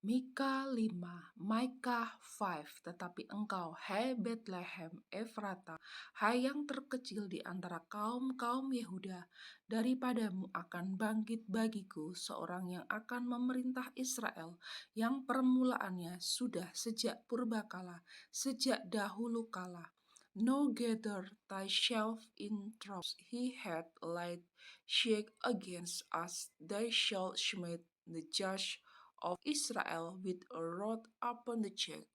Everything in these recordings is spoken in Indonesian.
Mika 5, Maikah 5, tetapi engkau, hai Bethlehem Efrata, hai yang terkecil di antara kaum-kaum Yehuda, daripadamu akan bangkit bagiku seorang yang akan memerintah Israel, yang permulaannya sudah sejak purbakala, sejak dahulu kala. No gather thyself in troops, he hath laid shake against us, they shall smite the judge of Israel with a rod upon the cheek.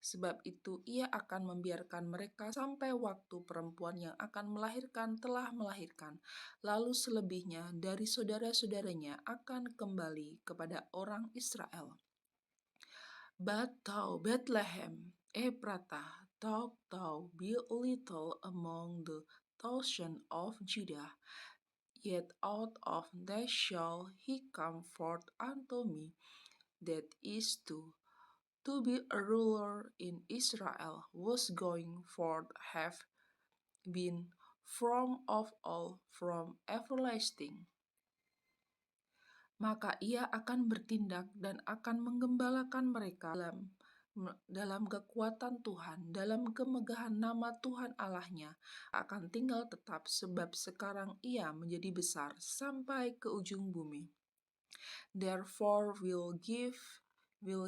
Sebab itu ia akan membiarkan mereka sampai waktu perempuan yang akan melahirkan telah melahirkan. Lalu selebihnya dari saudara-saudaranya akan kembali kepada orang Israel. But thou, Bethlehem, Ephratah, though thou be little among the thousand of Judah, yet out of thy shall he come forth unto me, that is to be a ruler in Israel, was going forth have been from of all, from everlasting. Maka ia akan bertindak dan akan menggembalakan mereka dalam kekuatan Tuhan, dalam kemegahan nama Tuhan Allahnya, akan tinggal tetap sebab sekarang ia menjadi besar sampai ke ujung bumi. Therefore will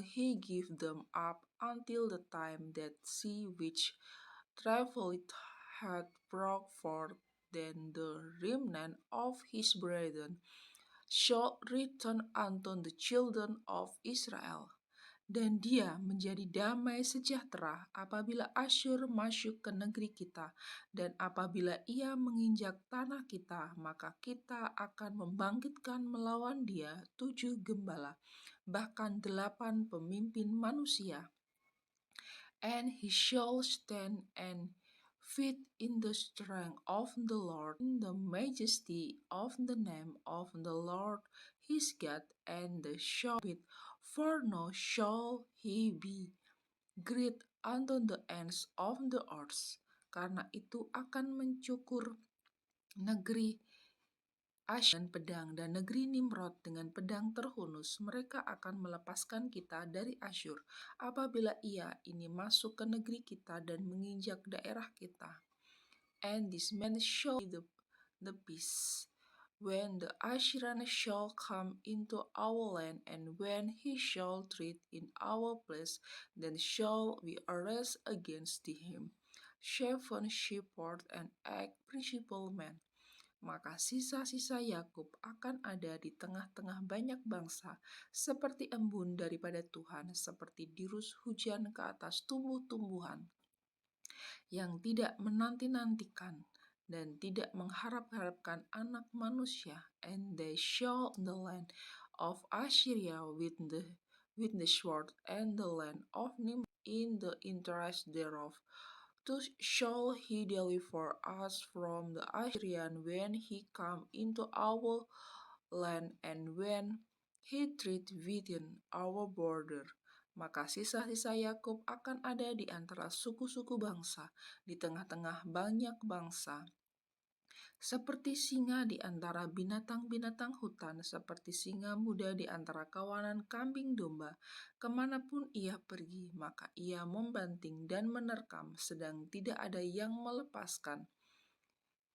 he give them up until the time that sea which travelled had brought forth, then the remnant of his brethren shall return unto the children of Israel. Dan dia menjadi damai sejahtera apabila Asyur masuk ke negeri kita, dan apabila ia menginjak tanah kita, maka kita akan membangkitkan melawan dia 7 gembala, bahkan 8 pemimpin manusia. And he shall stand and fight in the strength of the Lord, in the majesty of the name of the Lord his God, and the shall beat, for no shall he be great unto the ends of the earth. Karena itu akan mencukur negeri Asyur dengan pedang dan negeri Nimrod dengan pedang terhunus. Mereka akan melepaskan kita dari Asyur apabila ia ini masuk ke negeri kita dan menginjak daerah kita. And this man shall be the peace. When the Assyrian shall come into our land, and when he shall tread in our place, then shall we arise against him 7 shepherds and 8 principal men. Maka sisa-sisa Yakub akan ada di tengah-tengah banyak bangsa, seperti embun daripada Tuhan, seperti dirus hujan ke atas tumbuh-tumbuhan, yang tidak menanti-nantikan dan tidak mengharap-harapkan anak manusia. And they shall the land of Assyria with the sword, and the land of Nimrod in the interest thereof. Thus shall he deliver us from the Assyrian when he come into our land, and when he tread within our border. Maka sisa-sisa Yakub akan ada di antara suku-suku bangsa, di tengah-tengah banyak bangsa. Seperti singa di antara binatang-binatang hutan, seperti singa muda di antara kawanan kambing domba. Kemanapun ia pergi, maka ia membanting dan menerkam, sedang tidak ada yang melepaskan.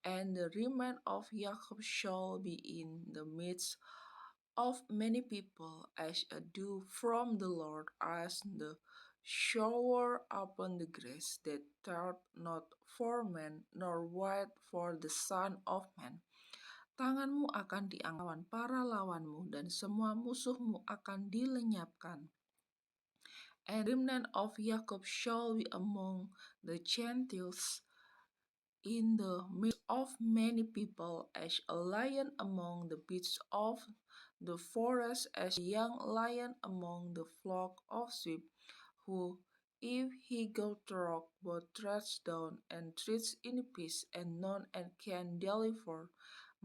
And the remnant of Jacob shall be in the midst of many people, as a dew from the Lord, as the shower upon the grass, that turneth not for man, nor white for the Son of Man. Tanganmu akan diangkat para lawanmu, dan semua musuhmu akan dilenyapkan. And remnant of Jacob shall be among the Gentiles, in the midst of many people, as a lion among the beasts of the forest, as a young lion among the flock of sheep, who, if he go through, both treads down and treads in peace, and none and can deliver.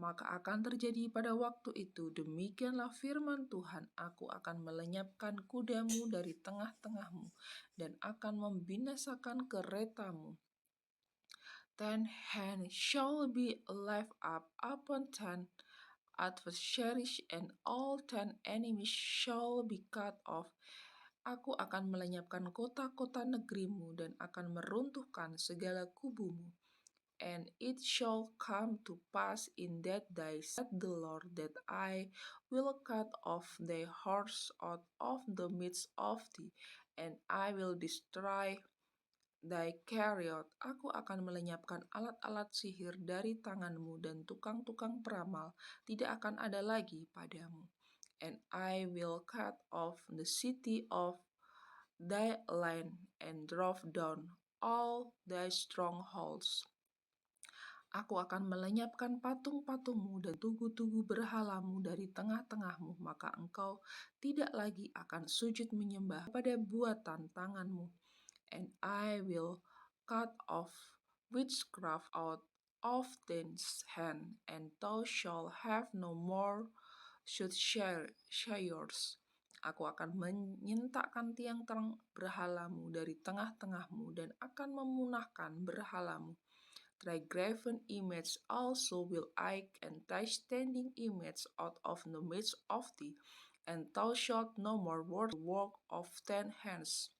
Maka akan terjadi pada waktu itu, demikianlah firman Tuhan, aku akan melenyapkan kudamu dari tengah-tengahmu, dan akan membinasakan keretamu. 10 hands shall be left up upon 10 adversaries and all 10 enemies shall be cut off. Aku akan melenyapkan kota-kota negerimu dan akan meruntuhkan segala kubumu. And it shall come to pass in that day, said the Lord, that I will cut off thy horse out of the midst of thee, and I will destroy thy chariot. Aku akan melenyapkan alat-alat sihir dari tanganmu, dan tukang-tukang peramal tidak akan ada lagi padamu. And I will cut off the city of thy land, and drove down all thy strongholds. Aku akan melenyapkan patung-patungmu dan tugu-tugu berhalamu dari tengah-tengahmu, maka engkau tidak lagi akan sujud menyembah pada buatan tanganmu. And I will cut off witchcraft out of thine hand, and thou shalt have no more soothsayers. Aku akan menyentakkan tiang-tiang berhalamu dari tengah-tengahmu, dan akan memunahkan berhalamu. Thy graven image also will I, and thy standing image out of the midst of thee, and thou shalt no more work of 10 hands.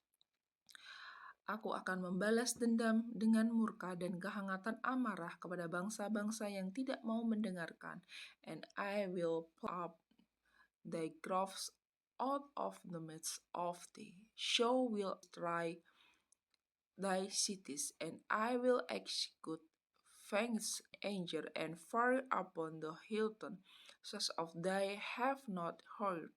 Aku akan membalas dendam dengan murka dan kehangatan amarah kepada bangsa-bangsa yang tidak mau mendengarkan. And I will pluck up thy groves out of the midst of thee. So will try thy cities, and I will execute vengeance, anger, and fire upon the Hilton, such of thy have not heard.